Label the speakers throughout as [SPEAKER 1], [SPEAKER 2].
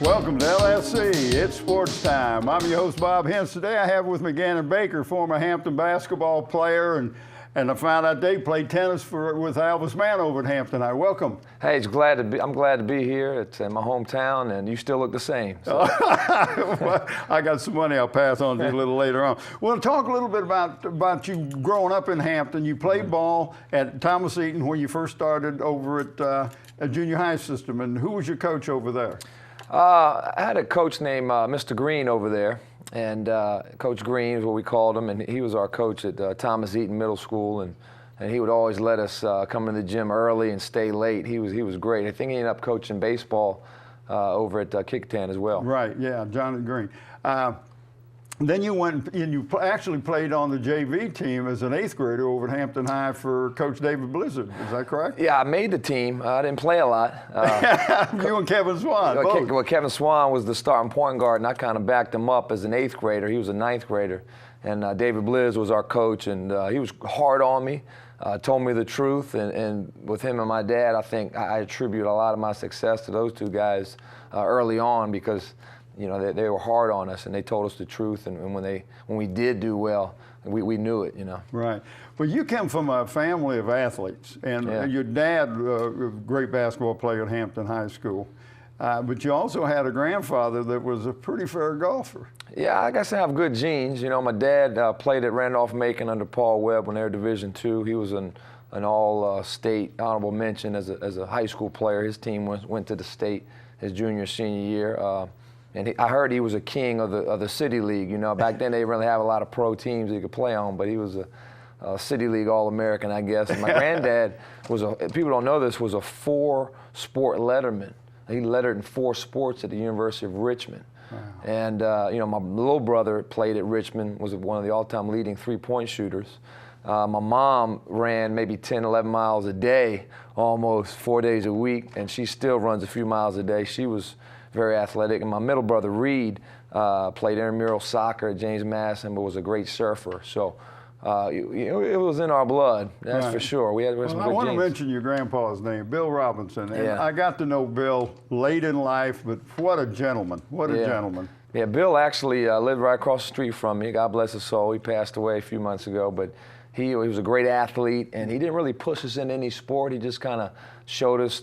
[SPEAKER 1] Welcome to LSC. It's Sports Time. I'm your host, Bob Hintz. Today I have with me Ganon Baker, former Hampton basketball player, and I found out they played tennis with Alvis Mann over at Hampton High. Welcome.
[SPEAKER 2] Hey, I'm glad to be here. It's in my hometown, and you still look the same. So.
[SPEAKER 1] Well, I got some money I'll pass on to you a little later on. Well, talk a little bit about you growing up in Hampton. You played ball at Thomas Eaton when you first started over at a junior high system, and who was your coach over there?
[SPEAKER 2] I had a coach named Mr. Green over there, and Coach Green is what we called him, and he was our coach at Thomas Eaton Middle School, and he would always let us come to the gym early and stay late. He was great. I think he ended up coaching baseball over at Kicktan as well.
[SPEAKER 1] Right, yeah, Johnny Green. Then you went and you actually played on the JV team as an 8th grader over at Hampton High for Coach David Blizzard. Is that correct?
[SPEAKER 2] Yeah, I made the team. I didn't play a lot.
[SPEAKER 1] You and Kevin Swan.
[SPEAKER 2] Well, Kevin Swan was the starting point guard, and I kind of backed him up as an 8th grader. He was a 9th grader. And David Blizz was our coach, and he was hard on me, told me the truth. And with him and my dad, I think I attribute a lot of my success to those two guys early on because you know, they were hard on us, and they told us the truth. And when we did do well, we knew it, you know.
[SPEAKER 1] Right. Well, you come from a family of athletes, and your dad, a great basketball player at Hampton High School. But you also had a grandfather that was a pretty fair golfer. Yeah,
[SPEAKER 2] I guess I have good genes. You know, my dad played at Randolph-Macon under Paul Webb when they were Division II. He was an all-state honorable mention as a high school player. His team went to the state his junior, senior year. And I heard he was a king of the City League. You know, back then they didn't really have a lot of pro teams he could play on, but he was a City League All-American, I guess. And my granddad people don't know this, was a 4-sport letterman. He lettered in 4 sports at the University of Richmond. Wow. And, you know, my little brother played at Richmond, was one of the all-time leading 3-point shooters. My mom ran maybe 10, 11 miles a day, almost 4 days a week, and she still runs a few miles a day. She was very athletic. And my middle brother, Reed, played intramural soccer at James Madison, but was a great surfer. So it was in our blood, that's for sure. We had some good genes. I want to mention your grandpa's name, Bill Robinson. And I got to know Bill late in life, but what a gentleman. What a gentleman. Yeah, Bill actually lived right across the street from me. God bless his soul. He passed away a few months ago, but he was a great athlete, and he didn't really push us in any sport. He just kind of showed us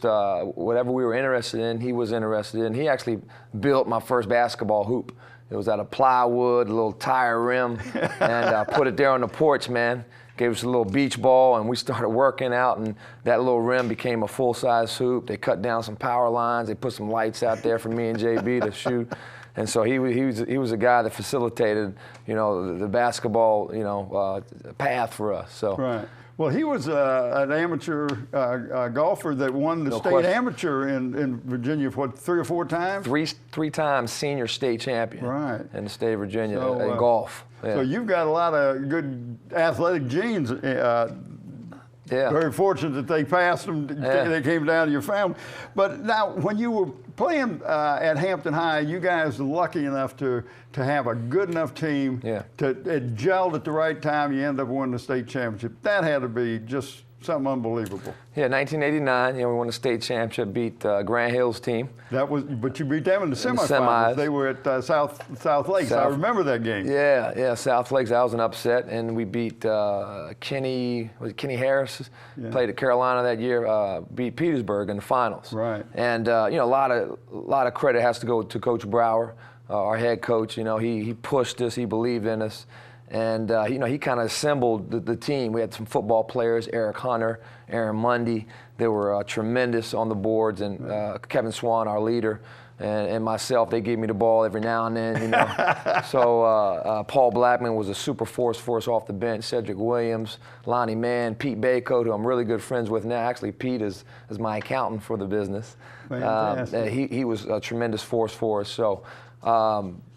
[SPEAKER 2] whatever we were interested in, he was interested in. He actually built my first basketball hoop. It was out of plywood, a little tire rim, and put it there on the porch, man. Gave us a little beach ball, and we started working out, and that little rim became a full-size hoop. They cut down some power lines. They put some lights out there for me and JB to shoot. And so he was a guy that facilitated, you know, the basketball, you know, path for us. So. Right. Well, he was an amateur golfer that won the state amateur in Virginia, what, 3 or 4 times? Three times senior state champion. Right. In the state of Virginia in golf. Yeah. So you've got a lot of good athletic genes. Very fortunate that they passed them, they came down to your family. But now, when you were playing at Hampton High, you guys were lucky enough to have a good enough team. It gelled at the right time, you end up winning the state championship. That had to be just something unbelievable. Yeah, 1989, you know, we won the state championship, beat Grant Hill's team. But you beat them in the semifinals. They were at South Lakes. I remember that game. Yeah, South Lakes. That was an upset, and we beat Kenny Harris. Played at Carolina that year. Beat Petersburg in the finals. Right. And you know, a lot of credit has to go to Coach Brower, our head coach. You know, he pushed us. He believed in us. And, you know, he kind of assembled the team. We had some football players, Eric Hunter, Aaron Mundy. They were tremendous on the boards. And Kevin Swan, our leader, and myself, they gave me the ball every now and then, you know. So Paul Blackman was a super force for us off the bench. Cedric Williams, Lonnie Mann, Pete Baycoat, who I'm really good friends with now. Actually, Pete is my accountant for the business. He was a tremendous force for us. So.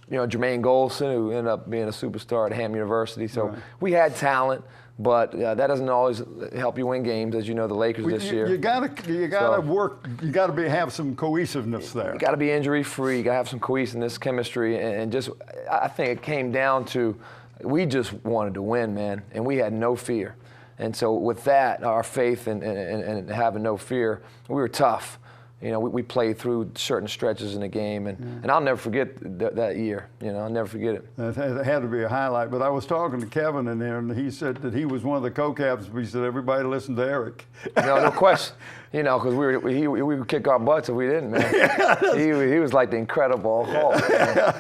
[SPEAKER 2] You know, Jermaine Golson, who ended up being a superstar at Hampton University. So we had talent, but that doesn't always help you win games, as you know, the Lakers this year. You gotta work. You gotta have some cohesiveness there. You gotta be injury free. You gotta have some cohesiveness, chemistry, and just. I think it came down to we just wanted to win, man, and we had no fear. And so with that, our faith and having no fear, we were tough. You know, we played through certain stretches in the game, and I'll never forget that year. You know, I'll never forget it.
[SPEAKER 1] It had to be a highlight. But I was talking to Kevin in there, and he said that he was one of the co-captains. But he said everybody listened to Eric.
[SPEAKER 2] No question. You know, because we would kick our butts if we didn't, man. He was like the Incredible Hulk. Man.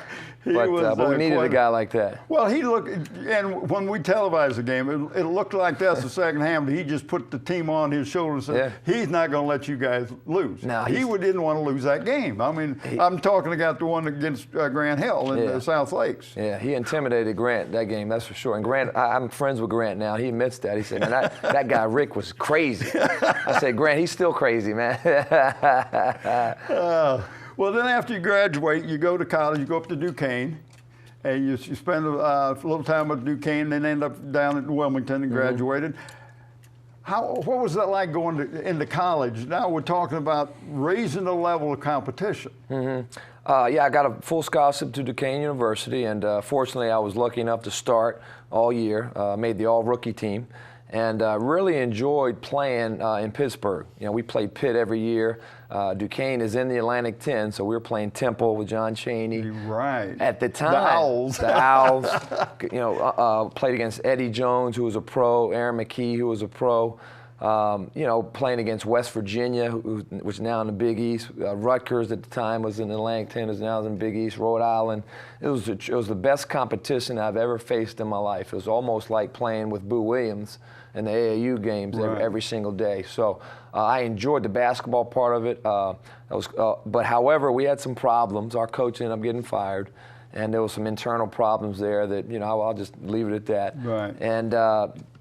[SPEAKER 2] But we needed a guy like that.
[SPEAKER 1] Well, he looked, and when we televised the game, it looked like that's the second half. But he just put the team on his shoulders and said, he's not going to let you guys lose.
[SPEAKER 2] No,
[SPEAKER 1] he didn't want to lose that game. I mean, I'm talking about the one against Grant Hill in the South Lakes.
[SPEAKER 2] Yeah, he intimidated Grant that game, that's for sure. And Grant, I'm friends with Grant now. He admits that. He said, man, that guy Rick was crazy. I said, Grant, he's still crazy, man.
[SPEAKER 1] Well, then after you graduate, you go to college, you go up to Duquesne, and you spend a little time at Duquesne, and then end up down at Wilmington and graduated. What was that like going into college? Now we're talking about raising the level of competition.
[SPEAKER 2] Yeah, I got a full scholarship to Duquesne University, and fortunately I was lucky enough to start all year, made the all-rookie team. And really enjoyed playing in Pittsburgh. You know, we played Pitt every year. Duquesne is in the Atlantic 10, so we were playing Temple with John Chaney.
[SPEAKER 1] Right.
[SPEAKER 2] At the time.
[SPEAKER 1] The Owls.
[SPEAKER 2] The Owls. You know, played against Eddie Jones, who was a pro, Aaron McKee, who was a pro. You know, playing against West Virginia, which is now in the Big East. Rutgers at the time was in the Atlantic 10, is now in the Big East. Rhode Island. It was the best competition I've ever faced in my life. It was almost like playing with Boo Williams in the AAU games every single day. So I enjoyed the basketball part of it. But however, we had some problems. Our coach ended up getting fired, and there was some internal problems there that, you know, I'll just leave it at that.
[SPEAKER 1] Right.
[SPEAKER 2] And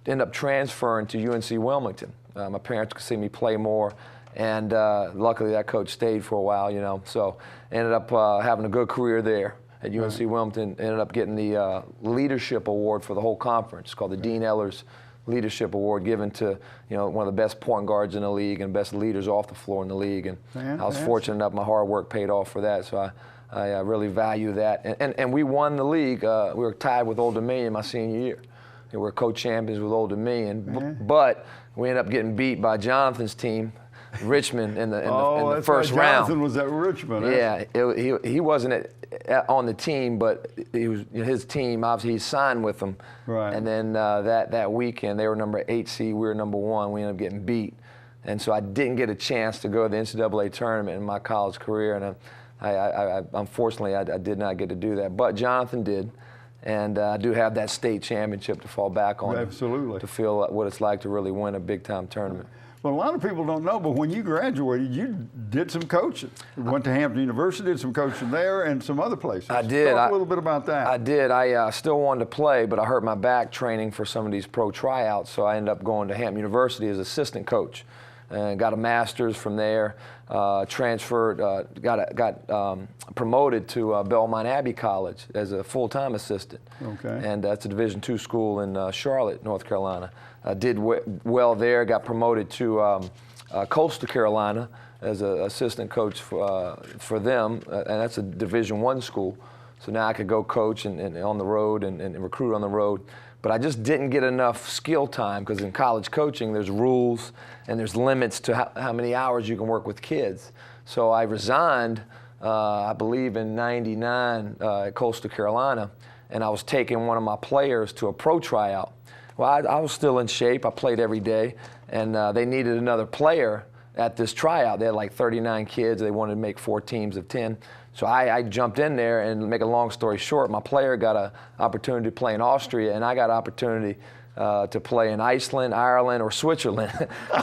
[SPEAKER 2] ended up transferring to UNC Wilmington. My parents could see me play more, and luckily that coach stayed for a while, you know. So ended up having a good career there at UNC Wilmington. Ended up getting the leadership award for the whole conference, called the Dean Ehlers Leadership Award, given to, you know, one of the best point guards in the league and best leaders off the floor in the league. And I was fortunate enough, my hard work paid off for that. So I really value that. And we won the league. We were tied with Old Dominion my senior year. We were co-champions with Old Dominion, but we ended up getting beat by Jonathan's team, Richmond, in the first round.
[SPEAKER 1] Jonathan was at Richmond.
[SPEAKER 2] Yeah, he wasn't on the team, but his team, obviously he signed with them.
[SPEAKER 1] Right.
[SPEAKER 2] And then that weekend, they were number 8 seed, we were number 1. We ended up getting beat. And so I didn't get a chance to go to the NCAA tournament in my college career, and unfortunately I did not get to do that. But Jonathan did. And I do have that state championship to fall back on.
[SPEAKER 1] Absolutely.
[SPEAKER 2] To feel what it's like to really win a big-time tournament.
[SPEAKER 1] Well, a lot of people don't know, but when you graduated, you did some coaching. You went to Hampton University, did some coaching there, and some other places.
[SPEAKER 2] I did.
[SPEAKER 1] Talk a little bit about that.
[SPEAKER 2] I did. I still wanted to play, but I hurt my back training for some of these pro tryouts, so I ended up going to Hampton University as assistant coach. And got a master's from there, transferred, got promoted to Belmont Abbey College as a full-time assistant. Okay. And that's a Division II school in Charlotte, North Carolina. Did well there, got promoted to Coastal Carolina as an assistant coach for them, and that's a Division I school. So now I could go coach and on the road and recruit on the road. But I just didn't get enough skill time, because in college coaching there's rules and there's limits to how many hours you can work with kids. So I resigned, I believe in '99 at Coastal Carolina, and I was taking one of my players to a pro tryout. Well, I was still in shape. I played every day, and they needed another player at this tryout. They had like 39 kids. They wanted to make 4 teams of 10. So I jumped in there, and make a long story short, my player got an opportunity to play in Austria, and I got an opportunity to play in Iceland, Ireland, or Switzerland.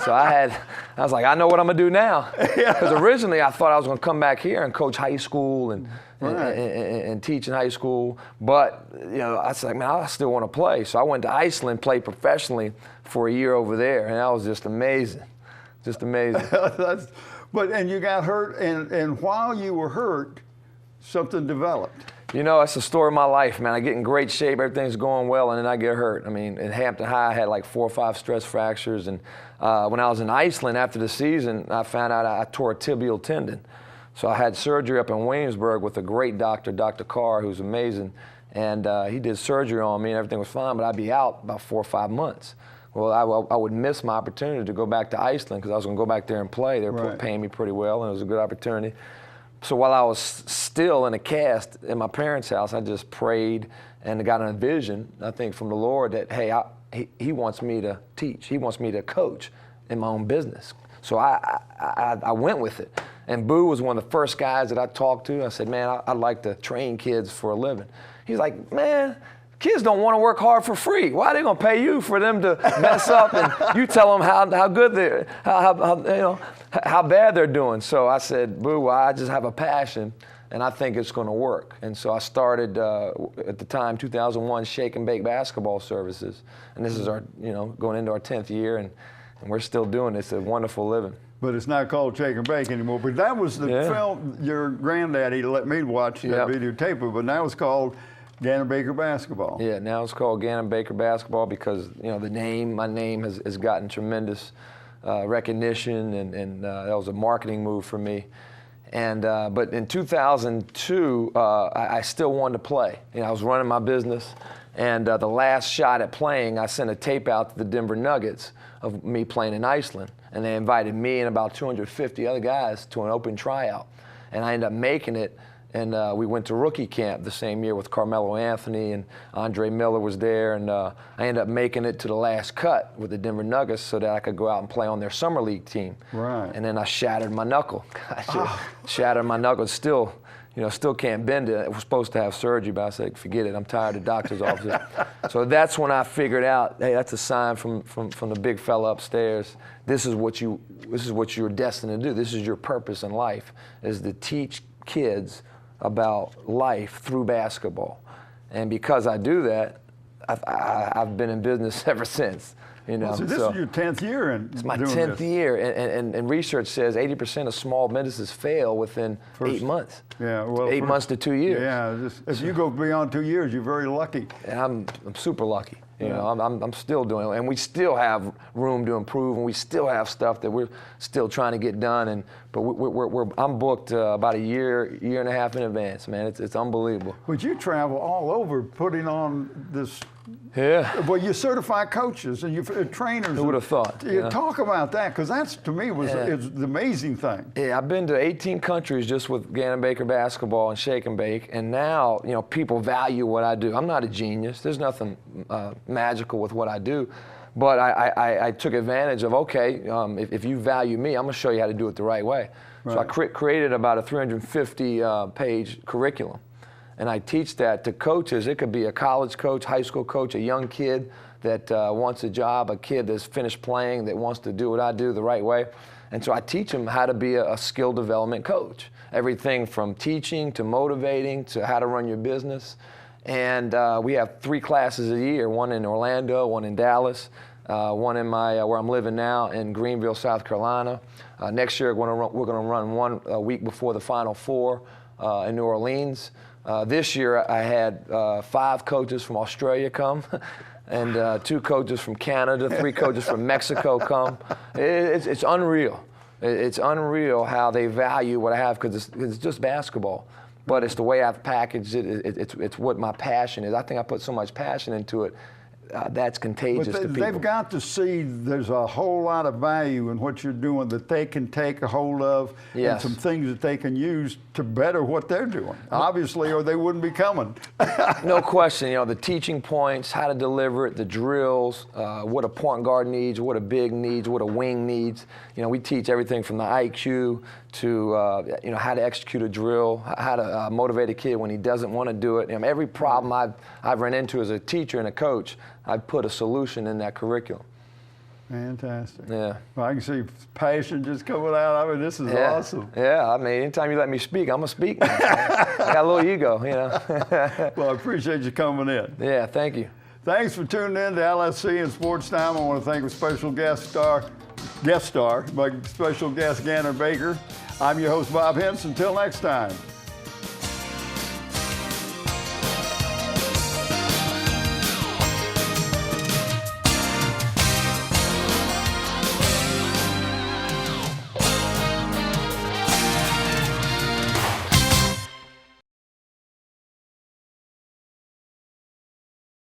[SPEAKER 2] So I was like, I know what I'm gonna do now. Because originally I thought I was gonna come back here and coach high school and teach in high school. But you know, I was like, man, I still want to play. So I went to Iceland, played professionally for a year over there, and that was just amazing. Just amazing.
[SPEAKER 1] And you got hurt, and while you were hurt, something developed.
[SPEAKER 2] You know, that's the story of my life, man. I get in great shape, everything's going well, and then I get hurt. I mean, in Hampton High, I had like 4 or 5 stress fractures, and when I was in Iceland after the season, I found out I tore a tibial tendon. So I had surgery up in Williamsburg with a great doctor, Dr. Carr, who's amazing, and he did surgery on me, and everything was fine, but I'd be out about 4 or 5 months. Well, I would miss my opportunity to go back to Iceland because I was going to go back there and play. They were paying me pretty well, and it was a good opportunity. So while I was still in a cast in my parents' house, I just prayed and got a vision, I think, from the Lord that, hey, he wants me to teach. He wants me to coach in my own business. So I went with it. And Boo was one of the first guys that I talked to. I said, man, I'd like to train kids for a living. He's like, man, kids don't want to work hard for free. Why are they going to pay you for them to mess up and you tell them how good they're, how bad they're doing? So I said, Boo, I just have a passion and I think it's going to work. And so I started at the time, 2001, Shake and Bake Basketball Services. And this is our, going into our 10th year, and we're still doing this. It's a wonderful living.
[SPEAKER 1] But it's not called Shake and Bake anymore. But that was the film your granddaddy let me watch that videotape of, but now it's called Ganon Baker Basketball.
[SPEAKER 2] Yeah, now it's called Ganon Baker Basketball because my name has gotten tremendous recognition, and that was a marketing move for me. And but in 2002, I still wanted to play. I was running my business, and the last shot at playing, I sent a tape out to the Denver Nuggets of me playing in Iceland, and they invited me and about 250 other guys to an open tryout, and I ended up making it. And we went to rookie camp the same year with Carmelo Anthony, and Andre Miller was there, and I ended up making it to the last cut with the Denver Nuggets so that I could go out and play on their summer league team.
[SPEAKER 1] Right.
[SPEAKER 2] And then I shattered my knuckle. Shattered my knuckle. Still can't bend it. I was supposed to have surgery, but I said, forget it. I'm tired of doctor's offices. So that's when I figured out, hey, that's a sign from the big fella upstairs. This is what you're destined to do. This is your purpose in life, is to teach kids about life through basketball. And because I do that, I've been in business ever since.
[SPEAKER 1] So this is your 10th year in
[SPEAKER 2] It's my
[SPEAKER 1] doing
[SPEAKER 2] 10th
[SPEAKER 1] this.
[SPEAKER 2] year, and research says 80% of small businesses fail within 8 months.
[SPEAKER 1] Yeah, well,
[SPEAKER 2] 8 months to 2 years.
[SPEAKER 1] Yeah, if you go beyond 2 years, you're very lucky.
[SPEAKER 2] And I'm super lucky. I'm still doing it, and we still have room to improve, and we still have stuff that we're still trying to get done. But I'm booked about a year and a half in advance, man. It's unbelievable.
[SPEAKER 1] But you travel all over putting on this.
[SPEAKER 2] Yeah.
[SPEAKER 1] Well, you certify coaches and you trainers.
[SPEAKER 2] Who would have thought?
[SPEAKER 1] Talk about that, because that's, to me, is the amazing thing.
[SPEAKER 2] Yeah, I've been to 18 countries just with Ganon Baker Basketball and Shake and Bake, and now people value what I do. I'm not a genius. There's nothing magical with what I do, but I took advantage of, okay, if you value me, I'm going to show you how to do it the right way. Right. So I created about a 350-page curriculum. And I teach that to coaches. It could be a college coach, high school coach, a young kid that wants a job, a kid that's finished playing that wants to do what I do the right way. And so I teach them how to be a skill development coach. Everything from teaching to motivating to how to run your business. And we have 3 classes a year, one in Orlando, one in Dallas, one in where I'm living now in Greenville, South Carolina. Next year we're going to run one a week before the Final Four in New Orleans. This year I had 5 coaches from Australia come, and 2 coaches from Canada, 3 coaches from Mexico come. It's unreal. It's unreal how they value what I have, because it's just basketball. But it's the way I've packaged it. It's what my passion is. I think I put so much passion into it. That's contagious to people.
[SPEAKER 1] They've got to see there's a whole lot of value in what you're doing that they can take a hold of, and some things that they can use to better what they're doing, obviously, or they wouldn't be coming.
[SPEAKER 2] No question. The teaching points, how to deliver it, the drills, what a point guard needs, what a big needs, what a wing needs. We teach everything from the IQ to how to execute a drill, how to motivate a kid when he doesn't want to do it. Every problem I've run into as a teacher and a coach, I've put a solution in that curriculum.
[SPEAKER 1] Fantastic.
[SPEAKER 2] Yeah.
[SPEAKER 1] Well, I can see passion just coming out. I mean, this is awesome.
[SPEAKER 2] Yeah, I mean, anytime you let me speak, I'm going to speak. I got a little ego,
[SPEAKER 1] Well, I appreciate you coming in.
[SPEAKER 2] Yeah, thank you.
[SPEAKER 1] Thanks for tuning in to LSC and Sportstime. I want to thank a special guest star, my special guest, Ganon Baker. I'm your host, Bob Hintz. Until next time.